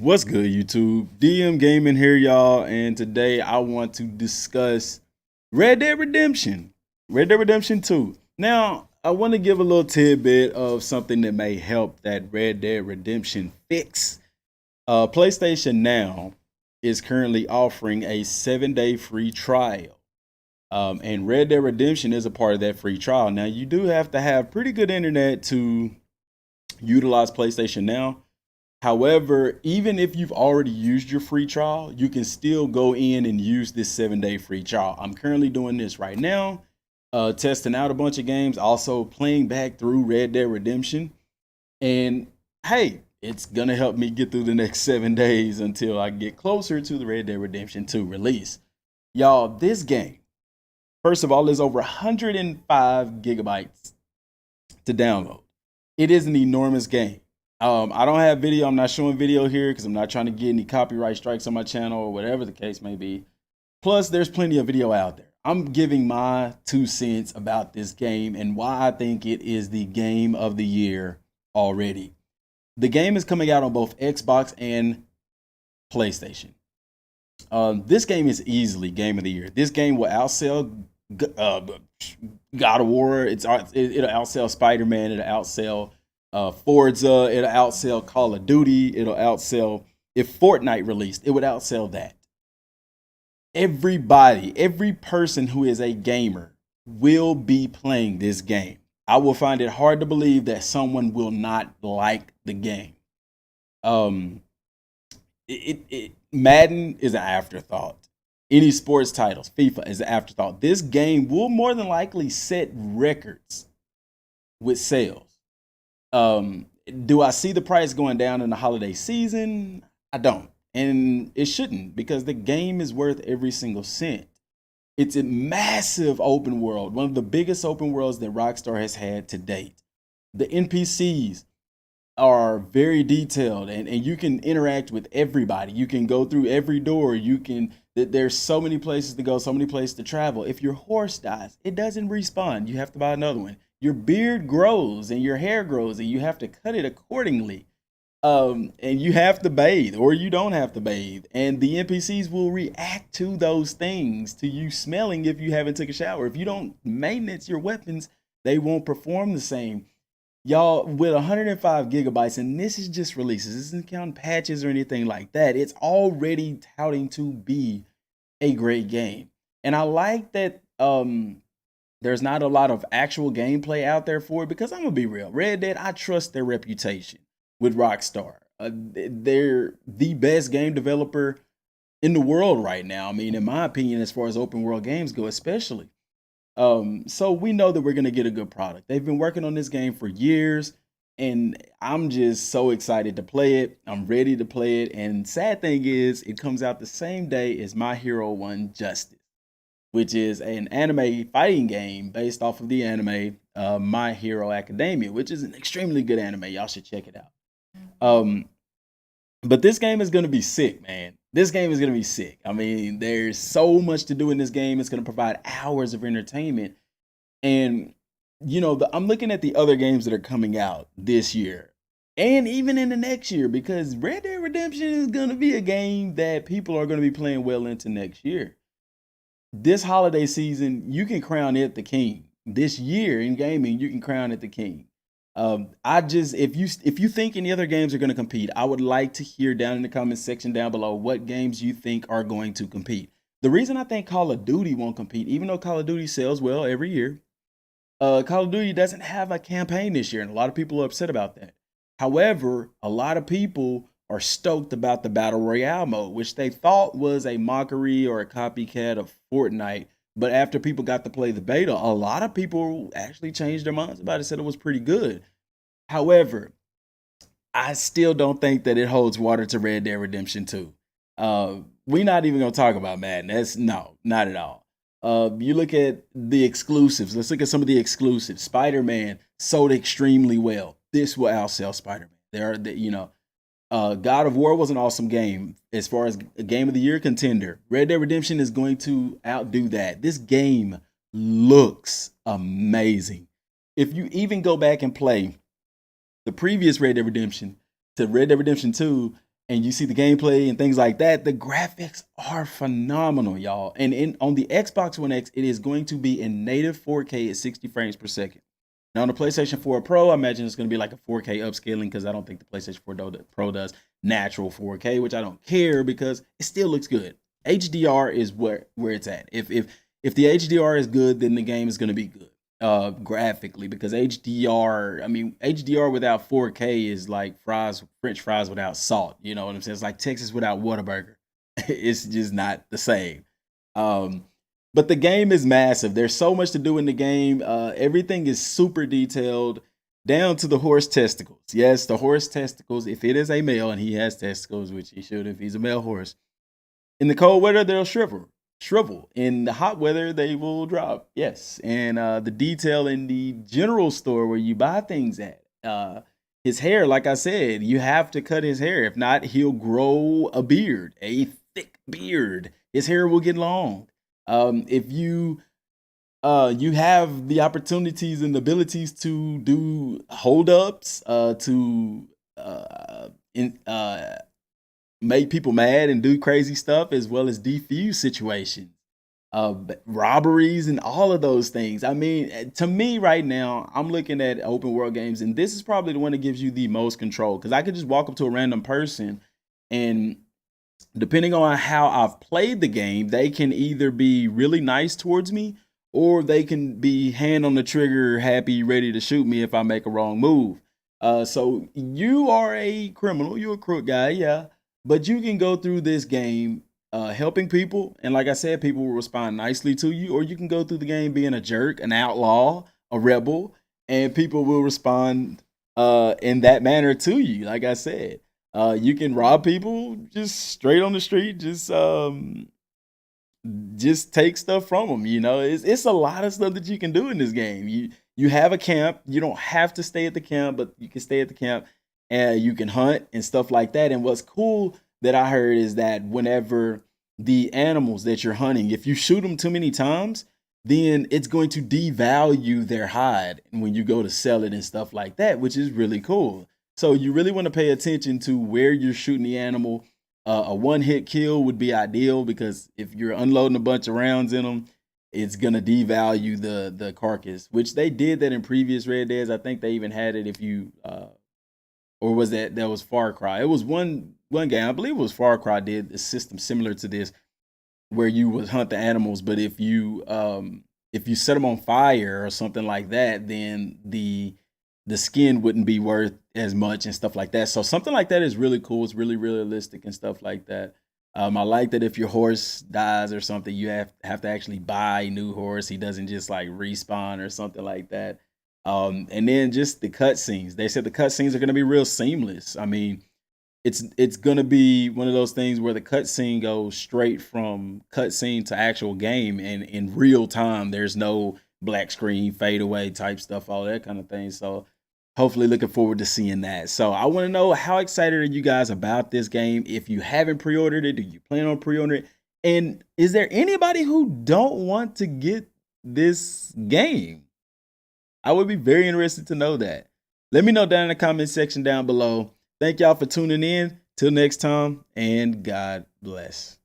What's good, YouTube? Dmgaming here, y'all, and today I want to discuss Red Dead Redemption, Red Dead Redemption 2. Now, I want to give a little tidbit of something that may help that Red Dead Redemption fix. PlayStation Now is currently offering a 7-day free trial, and Red Dead Redemption is a part of that free trial. Now, you do have to have pretty good internet to utilize PlayStation Now. However, even if you've already used your free trial, you can still go in and use this 7-day free trial. I'm currently doing this right now, testing out a bunch of games, also playing back through Red Dead Redemption. And hey, it's gonna help me get through the next 7 days until I get closer to the Red Dead Redemption 2 release. Y'all, this game, first of all, is over 105 gigabytes to download. It is an enormous game. I don't have video. I'm not showing video here because I'm not trying to get any copyright strikes on my channel or whatever the case may be. Plus, there's plenty of video out there. I'm giving my 2 cents about this game and why I think it is the game of the year already. The game is coming out on both Xbox and PlayStation. This game is easily game of the year. This game will outsell God of War. It'll outsell Spider-Man. It'll outsell Forza. It'll outsell Call of Duty. It'll outsell, if Fortnite released, it would outsell that. Everybody, every person who is a gamer will be playing this game. I will find it hard to believe that someone will not like the game. Madden is an afterthought. Any sports titles, FIFA is an afterthought. This game will more than likely set records with sales. Do I see the price going down in the holiday season? I don't. And it shouldn't, because the game is worth every single cent. It's a massive open world, one of the biggest open worlds that Rockstar has had to date. The NPCs are very detailed, and you can interact with everybody. You can go through every door. There's so many places to go, so many places to travel. If your horse dies, it doesn't respawn. You have to buy another one. Your beard grows and your hair grows, and you have to cut it accordingly. And you have to bathe, or you don't have to bathe. And the NPCs will react to those things, to you smelling if you haven't took a shower. If you don't maintenance your weapons, they won't perform the same. Y'all, with 105 gigabytes, and this is just releases, this isn't counting patches or anything like that. It's already touting to be a great game. And I like that there's not a lot of actual gameplay out there for it, because I'm gonna be real. Red Dead, I trust their reputation with Rockstar. They're the best game developer in the world right now. I mean, in my opinion, as far as open world games go, especially. So we know that we're gonna get a good product. They've been working on this game for years, and I'm just so excited to play it. I'm ready to play it. And sad thing is, it comes out the same day as My Hero 1 Justice, which is an anime fighting game based off of the anime My Hero Academia, which is an extremely good anime. Y'all should check it out. But this game is going to be sick, man. This game is going to be sick. I mean, there's so much to do in this game. It's going to provide hours of entertainment. And, I'm looking at the other games that are coming out this year and even in the next year, because Red Dead Redemption is going to be a game that people are going to be playing well into next year. This holiday season, you can crown it the king. This year in gaming, you can crown it the king. If you think any other games are going to compete, I would like to hear down in the comments section down below what games you think are going to compete. The reason I think Call of Duty won't compete, even though Call of Duty sells well every year, Call of Duty doesn't have a campaign this year, and a lot of people are upset about that. However, a lot of people are stoked about the Battle Royale mode, which they thought was a mockery or a copycat of Fortnite. But after people got to play the beta, a lot of people actually changed their minds about it, said it was pretty good. However, I still don't think that it holds water to Red Dead Redemption 2. We're not even going to talk about Madden. No, not at all. You look at the exclusives. Let's look at some of the exclusives. Spider-Man sold extremely well. This will outsell Spider-Man. God of War was an awesome game as far as a game of the year contender. Red Dead Redemption is going to outdo that. This game looks amazing. If you even go back and play the previous Red Dead Redemption to Red Dead Redemption 2 and you see the gameplay and things like that, the graphics are phenomenal, y'all. And on the Xbox One X, it is going to be in native 4K at 60 frames per second. Now on the PlayStation 4 Pro, I imagine it's going to be like a 4K upscaling because I don't think the PlayStation 4 Pro does natural 4K, which I don't care because it still looks good. HDR is where it's at. If the HDR is good, then the game is going to be good graphically, because HDR, I mean, HDR without 4K is like French fries without salt. You know what I'm saying? It's like Texas without Whataburger. It's just not the same. But the game is massive. There's so much to do in the game. Everything is super detailed down to the horse testicles. Yes, the horse testicles. If it is a male and he has testicles, which he should if he's a male horse, in the cold weather, they'll shrivel. In the hot weather, they will drop. Yes. And the detail in the general store where you buy things at. His hair, like I said, you have to cut his hair. If not, he'll grow a beard, a thick beard. His hair will get long. If you have the opportunities and the abilities to do holdups, to make people mad and do crazy stuff, as well as defuse situations, robberies, and all of those things. I mean, to me right now, I'm looking at open world games, and this is probably the one that gives you the most control, because I could just walk up to a random person, and depending on how I've played the game, they can either be really nice towards me, or they can be hand on the trigger, happy, ready to shoot me if I make a wrong move. So you are a criminal, you're a crook guy, yeah, but you can go through this game helping people, and like I said, people will respond nicely to you, or you can go through the game being a jerk, an outlaw, a rebel, and people will respond in that manner to you. Like I said, you can rob people just straight on the street, just take stuff from them. You know, it's a lot of stuff that you can do in this game. You have a camp. You don't have to stay at the camp, but you can stay at the camp, and you can hunt and stuff like that. And what's cool that I heard is that whenever the animals that you're hunting, if you shoot them too many times, then it's going to devalue their hide when you go to sell it and stuff like that, which is really cool. So you really want to pay attention to where you're shooting the animal. A one-hit kill would be ideal, because if you're unloading a bunch of rounds in them, it's gonna devalue the carcass. Which they did that in previous Red Deads. I think they even had it if you or was that was Far Cry? It was one game, I believe it was Far Cry, did a system similar to this, where you would hunt the animals, but if you set them on fire or something like that, then the skin wouldn't be worth as much and stuff like that. So something like that is really cool. It's really realistic and stuff like that. I like that if your horse dies or something, you have to actually buy a new horse. He doesn't just like respawn or something like that. And then just the cutscenes. They said the cutscenes are going to be real seamless. I mean, it's going to be one of those things where the cutscene goes straight from cutscene to actual game, and in real time. There's no black screen, fade away type stuff, all that kind of thing. So hopefully looking forward to seeing that. So I want to know, how excited are you guys about this game? If you haven't pre-ordered it, do you plan on pre-ordering it? And is there anybody who don't want to get this game? I would be very interested to know that. Let me know down in the comment section down below. Thank y'all for tuning in. Till next time, and God bless.